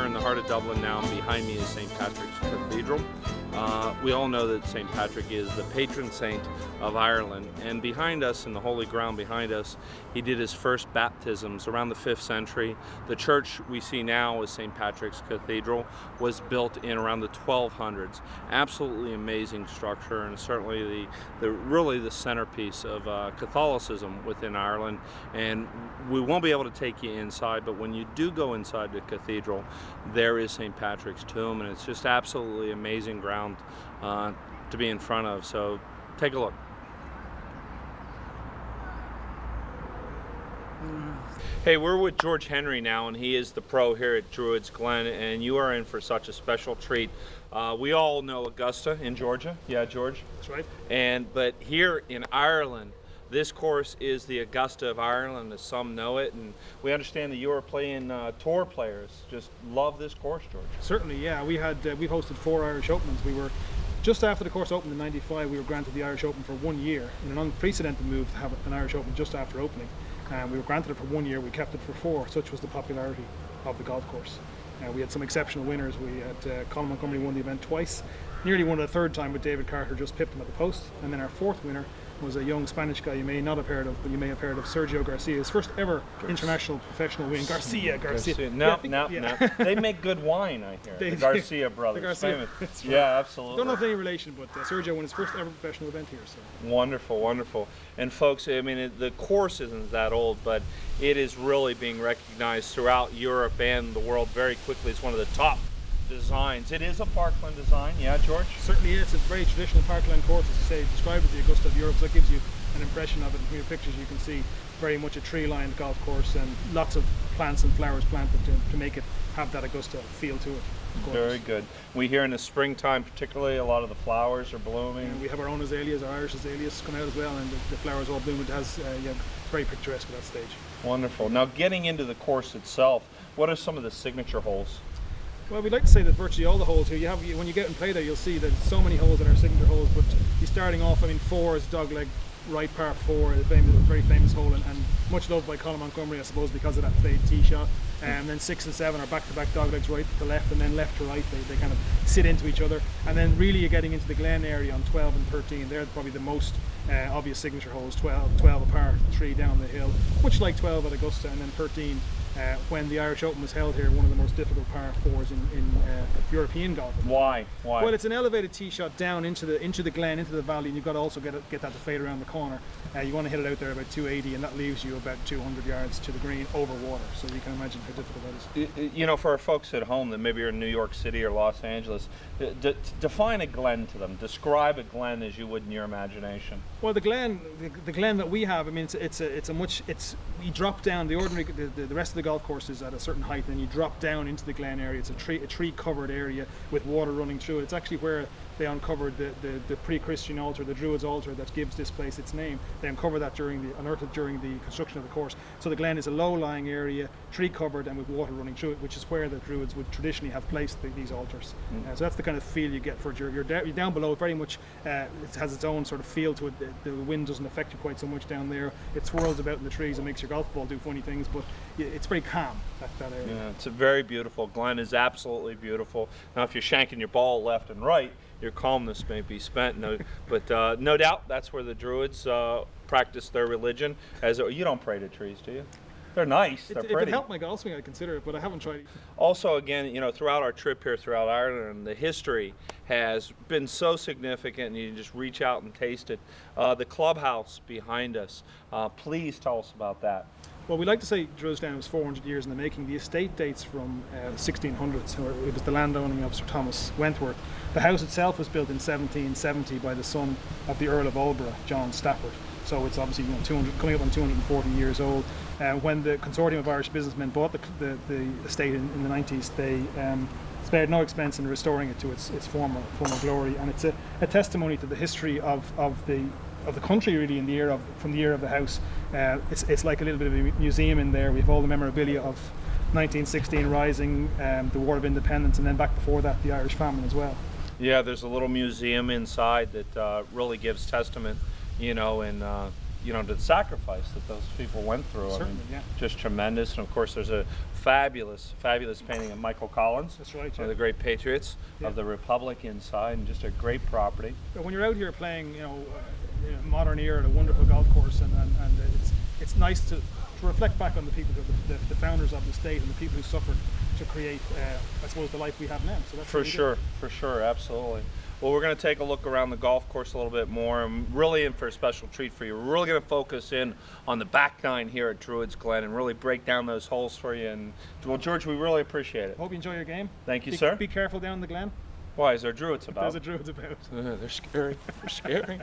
here in the heart of Dublin now, and behind me is St. Patrick's Cathedral. We all know that St. Patrick is the patron saint of Ireland, and behind us, in the holy ground behind us, he did his first baptisms around the 5th century. The church we see now as St. Patrick's Cathedral was built in around the 1200s. Absolutely amazing structure, and certainly really the centerpiece of Catholicism within Ireland. And we won't be able to take you inside, but when you do go inside the cathedral, there is St. Patrick's tomb, and it's just absolutely amazing ground to be in front of. So take a look. Hey, we're with George Henry now, and he is the pro here at Druids Glen, and you are in for such a special treat. We all know Augusta in Georgia. Yeah, George? That's right. But here in Ireland, this course is the Augusta of Ireland, as some know it, and we understand that you are playing tour players. Just love this course, George. Certainly, yeah. We hosted 4 Irish Opens. We were just after the course opened in '95. We were granted the Irish Open for 1 year, in an unprecedented move to have an Irish Open just after opening. We were granted it for 1 year. We kept it for 4. Such was the popularity of the golf course. We had some exceptional winners. We had Colin Montgomery won the event twice. Nearly won it a third time, but David Carter just pipped him at the post. And then our 4th winner was a young Spanish guy you may not have heard of, but you may have heard of, Sergio Garcia. His first ever international professional win. Garcia. No. They make good wine, I hear. The Garcia brothers. The Garcia. Famous. Yeah, absolutely. Don't know if any relation, but Sergio won his first ever professional event here. So. Wonderful, wonderful. And folks, I mean, the course isn't that old, but it is really being recognized throughout Europe and the world very quickly. It's one of the top designs. It is a parkland design, yeah, George? Certainly is. It's a very traditional parkland course, as you say, described as the Augusta of Europe, so that gives you an impression of it. And from your pictures you can see very much a tree-lined golf course and lots of plants and flowers planted to make it have that Augusta feel to it. Very good. We hear in the springtime particularly a lot of the flowers are blooming. And we have our own azaleas, our Irish azaleas come out as well, and the flowers all bloom. It has very picturesque at that stage. Wonderful. Now getting into the course itself, what are some of the signature holes? Well, we'd like to say that virtually all the holes here, when you get and play there, you'll see that so many holes that are signature holes, but you're starting off, 4 is dogleg right par 4, a very famous hole, and much loved by Colin Montgomery, I suppose, because of that fade tee shot. And then 6 and 7 are back-to-back doglegs right to left, and then left to right. They kind of sit into each other. And then really you're getting into the Glen area on 12 and 13. They're probably the most obvious signature holes. 12 a par 3 down the hill, much like 12 at Augusta, and then 13 when the Irish Open was held here, one of the most difficult par 4s in European golf. Why? Well, it's an elevated tee shot down into the Glen, into the valley, and you've got to also get that to fade around the corner. You want to hit it out there about 280, and that leaves you about 200 yards to the green over water. So you can imagine how difficult that is. You know, for our folks at home that maybe are in New York City or Los Angeles, define a Glen to them. Describe a Glen as you would in your imagination. Well, the Glen that we have, we drop down the ordinary. The rest of the golf course is at a certain height, and you drop down into the Glen area. It's a tree covered area with water running through it. It's actually where they uncovered the pre-Christian altar, the Druids altar that gives this place its name. They uncovered that unearthed it during the construction of the course. So the Glen is a low-lying area, tree covered and with water running through it, which is where the Druids would traditionally have placed these altars. So that's the kind of feel you get for it. You're down below. Very much it has its own sort of feel to it. The wind doesn't affect you quite so much down there. It swirls about in the trees and makes your golf ball do funny things, but it's very calm, that area. Yeah, it's a very beautiful. Glen is absolutely beautiful. Now if you're shanking your ball left and right, your calmness may be spent, but no doubt that's where the Druids practice their religion. You don't pray to trees, do you? They're nice. They're pretty. If it helped my golf swing, I'd consider it, but I haven't tried. Also, again, throughout our trip here throughout Ireland, the history has been so significant, and you can just reach out and taste it. The clubhouse behind us. Please tell us about that. Well, we like to say Druidsglen was 400 years in the making. The estate dates from 1600s. It was the landowning of Sir Thomas Wentworth. The house itself was built in 1770 by the son of the Earl of Ulborough, John Stafford. So it's obviously coming up on 240 years old. When the consortium of Irish businessmen bought the estate in the 90s, they spared no expense in restoring it to its former glory, and it's a testimony to the history of the country, really, from the era of the house. It's like a little bit of a museum in there. We have all the memorabilia of 1916 Rising, the War of Independence, and then back before that, the Irish famine as well. Yeah, there's a little museum inside that really gives testament, and the sacrifice that those people went through. Certainly, yeah. Just tremendous. And of course, there's a fabulous painting of Michael Collins. That's right, One yeah. of the great patriots of the Republic inside, and just a great property. But when you're out here playing, modern era at a wonderful golf course, and it's nice to reflect back on the people, the founders of the state, and the people who suffered to create, I suppose, the life we have now. So that's For sure, absolutely. Well, we're going to take a look around the golf course a little bit more. I'm really in for a special treat for you. We're really going to focus in on the back nine here at Druids Glen and really break down those holes for you. And well, George, we really appreciate it. Hope you enjoy your game. Thank you, sir. Be careful down the Glen. Why is there Druids about? There's a Druids about. They're scary. They're scary.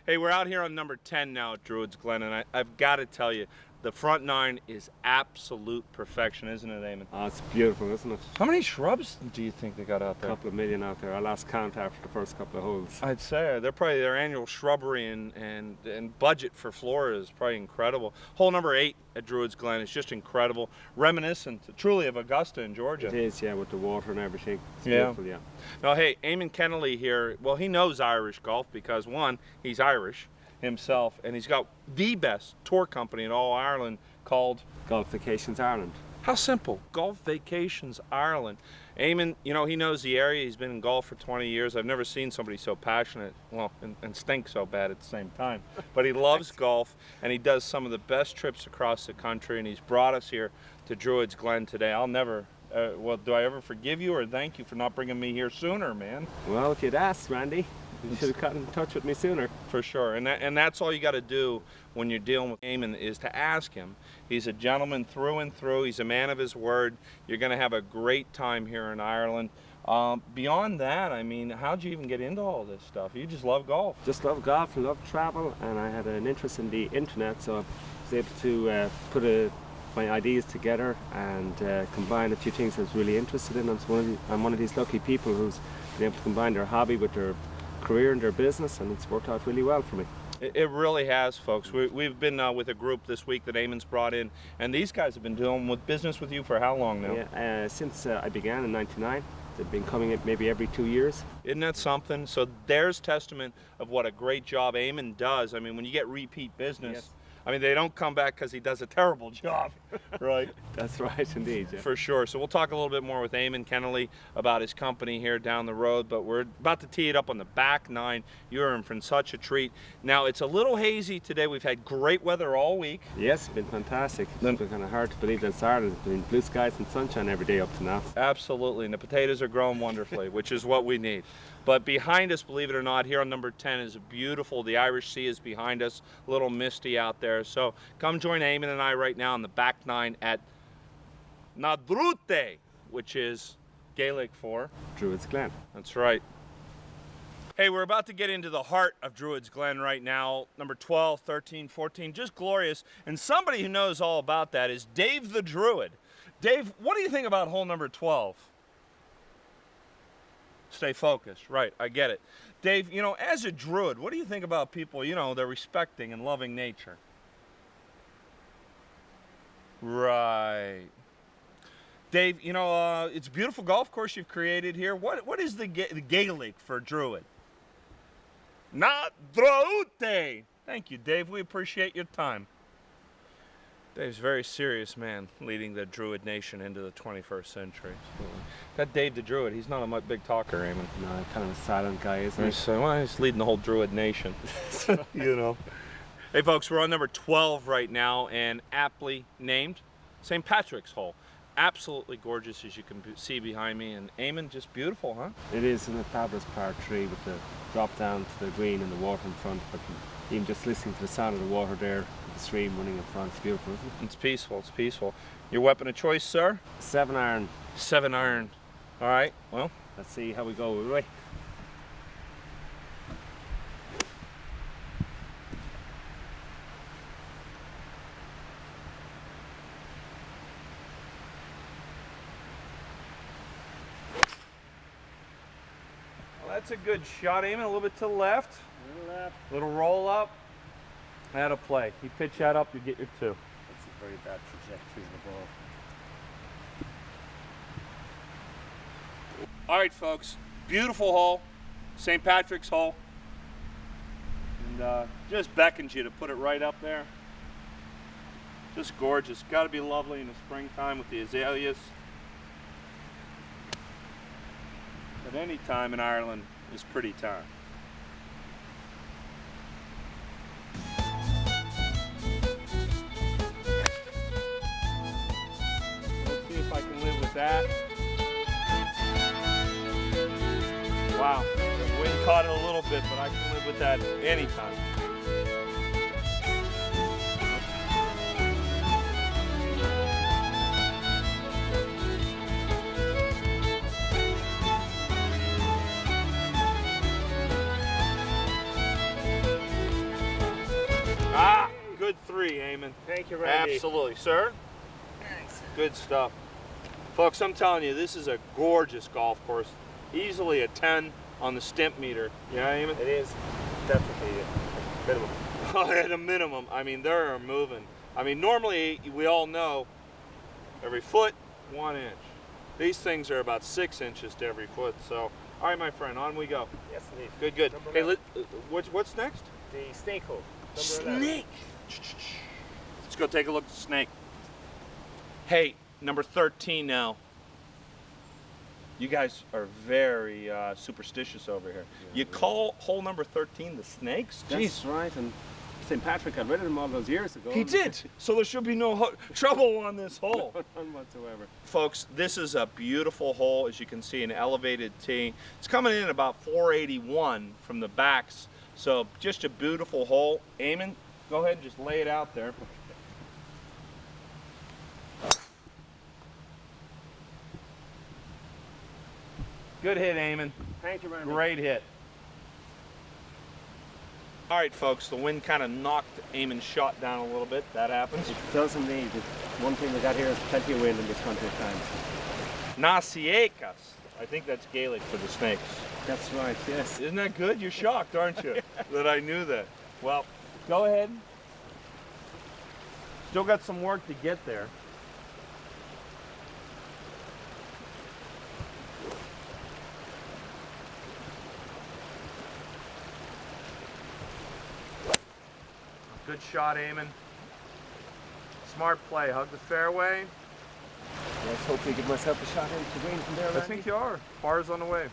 Hey, we're out here on number 10 now at Druids Glen, and I've got to tell you, the front nine is absolute perfection, isn't it, Eamon? Oh, it's beautiful, isn't it? How many shrubs do you think they got out A there? couple of million out there. I lost count after the first couple of holes. I'd say they're probably their annual shrubbery and budget for Florida is probably incredible. Hole number 8 at Druids Glen is just incredible, reminiscent truly of Augusta in Georgia. It is, yeah, with the water and everything. It's Yeah. beautiful, yeah. Now, hey, Eamon Kennelly here, well, he knows Irish golf because, one, he's Irish himself, and he's got the best tour company in all Ireland called Golf Vacations Ireland. How simple. Golf Vacations Ireland. Eamon, he knows the area. He's been in golf for 20 years. I've never seen somebody so passionate, and stink so bad at the same time. But he loves golf, and he does some of the best trips across the country, and he's brought us here to Druids Glen today. I'll never, do I ever forgive you or thank you for not bringing me here sooner, man? Well, if you'd asked, Randy, you should have gotten in touch with me sooner. For sure, and that's all you got to do when you're dealing with Eamon is to ask him. He's a gentleman through and through. He's a man of his word. You're going to have a great time here in Ireland. Beyond that, I mean, how'd you even get into all this stuff? You just love golf. Just love golf and love travel, and I had an interest in the internet, so I was able to put my ideas together and combine a few things I was really interested in. I'm one of these lucky people who's been able to combine their hobby with their career and their business, and it's worked out really well for me. It really has, folks. We've been with a group this week that Eamon's brought in, and these guys have been doing business with you for how long now? Yeah, since I began in '99. They've been coming in maybe every 2 years. Isn't that something? So there's testament of what a great job Eamon does. I mean, when you get repeat business, Yes. I mean, they don't come back because he does a terrible job, right? That's right, indeed. Yeah. For sure. So we'll talk a little bit more with Eamon Kennelly about his company here down the road, but we're about to tee it up on the back nine. You're in for such a treat. Now, it's a little hazy today. We've had great weather all week. Yes, it's been fantastic. It's been kind of hard to believe that it's Ireland. It's been blue skies and sunshine every day up to now. Absolutely, and the potatoes are growing wonderfully, which is what we need. But behind us, believe it or not, here on number 10 is beautiful. The Irish Sea is behind us, a little misty out there. So come join Eamon and I right now on the back nine at Nadrute, which is Gaelic for Druids Glen. That's right. Hey, we're about to get into the heart of Druids Glen right now. Number 12, 13, 14, just glorious. And somebody who knows all about that is Dave the Druid. Dave, what do you think about hole number 12? Stay focused, right, I get it. Dave, as a Druid, what do you think about people, they're respecting and loving nature? Right. Dave, it's a beautiful golf course you've created here. What is the Gaelic for Druid? Nadrute. Thank you, Dave. We appreciate your time. Dave's a very serious man, leading the Druid nation into the 21st century. That Dave the Druid, he's not a big talker, Eamon. No, kind of a silent guy, isn't he? He's leading the whole Druid nation. Hey, folks, we're on number 12 right now, and aptly named St. Patrick's Hole. Absolutely gorgeous, as you can see behind me, and Eamon, just beautiful, huh? It is in a fabulous par 3 with the drop down to the green and the water in front. But even just listening to the sound of the water there, the stream running in front, it's beautiful, isn't it? It's peaceful, it's peaceful. Your weapon of choice, sir? 7 iron. 7 iron. All right, well. Let's see how we go, will we? Well, that's a good shot, Eamon. A little bit to the left. Little roll up. That'll play. You pitch that up, you get your 2. That's a very bad trajectory of the ball. All right, folks. Beautiful hole. St. Patrick's Hole. And just beckons you to put it right up there. Just gorgeous. Got to be lovely in the springtime with the azaleas. But any time in Ireland is pretty time. Let's see if I can live with that. Wow, the wind caught it a little bit, but I can live with that anytime. Good 3, Eamon. Thank you, Randy. Absolutely, sir. Thanks. Good stuff. Folks, I'm telling you, this is a gorgeous golf course. Easily a 10 on the stimp meter. Yeah, Eamon? It is definitely a minimum. At a minimum. I mean, they're moving. I mean, normally, we all know, every foot, 1 inch. These things are about 6 inches to every foot. So, all right, my friend, on we go. Yes, indeed. Good, good. Number Hey, 11. what's next? The snake hole. Number 11. Snake. Let's go take a look at the snake. Hey, number 13 now. You guys are very superstitious over here. You call hole number 13 the snakes? That's right, and St. Patrick got rid of them all those years ago. He did. So there should be no trouble on this hole. None whatsoever. Folks, this is a beautiful hole, as you can see, an elevated tee. It's coming in about 481 from the backs. So just a beautiful hole. Eamon, go ahead and just lay it out there. Good hit, Eamon. Thank you, Randy. Great hit. All right, folks, the wind kind of knocked Eamon's shot down a little bit. That happens. It does indeed. One thing we got here is plenty of wind in this country at times. Nasiekas. I think that's Gaelic for the snakes. That's right, yes. Isn't that good? You're shocked, aren't you, that I knew that? Well, go ahead. Still got some work to get there. Good shot, Eamon. Smart play. Hug the fairway. Let's hopefully give myself a shot into the green from there, I Randy. think you are. Bar's on the way.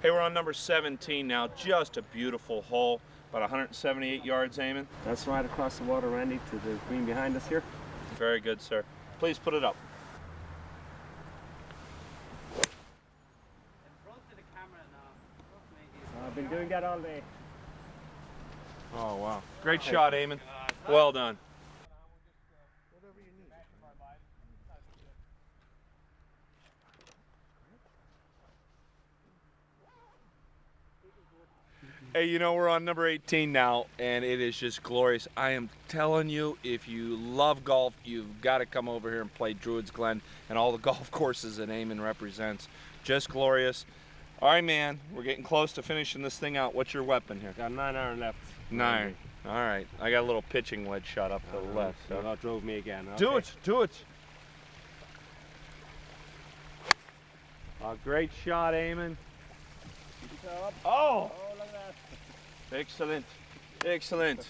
Hey, we're on number 17 now. Just a beautiful hole. About 178 yards, Eamon. That's right across the water, Randy, to the green behind us here. Very good, sir. Please put it up. In front of the camera now. I've been doing that all day. Oh, wow. Great shot, Eamon. Well done. Hey, you know, we're on number 18 now, and it is just glorious. I am telling you, if you love golf, you've got to come over here and play Druids Glen and all the golf courses that Eamon represents. Just glorious. All right, man, we're getting close to finishing this thing out. What's your weapon here? Got 9 iron left. 9. All right. I got a little pitching wedge shot up to the left. So that drove me again. Okay. Do it. Do it. Great shot, Eamon. Oh! Oh, look at that. Excellent. Excellent.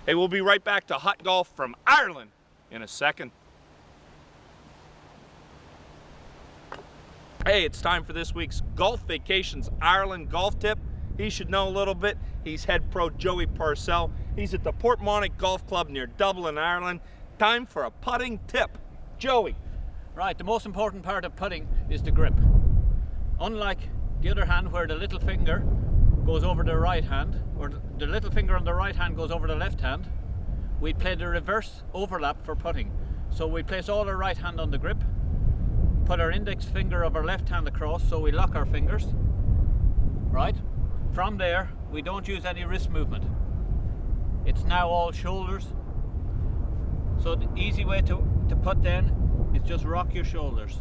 Hey, we'll be right back to Hot Golf from Ireland in a second. Hey, it's time for this week's Golf Vacations Ireland golf tip. he should know a little bit. He's head pro Joey Parcell. He's at the Portmonic Golf Club near Dublin, Ireland. Time for a putting tip. Joey. Right, the most important part of putting is the grip. Unlike the other hand where the little finger goes over the right hand, or the little finger on the right hand goes over the left hand, we play the reverse overlap for putting. So we place all our right hand on the grip, put our index finger of our left hand across, so we lock our fingers, right? From there, we don't use any wrist movement. It's now all shoulders. So the easy way to putt then is just rock your shoulders.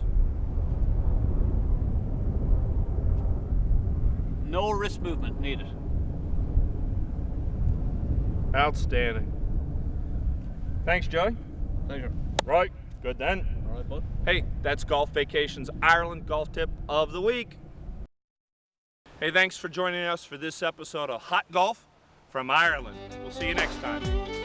No wrist movement needed. Outstanding. Thanks, Joey. Pleasure. Right, good then. All right, bud. Hey, that's Golf Vacations Ireland golf tip of the week. Hey, thanks for joining us for this episode of Hot Golf from Ireland. We'll see you next time.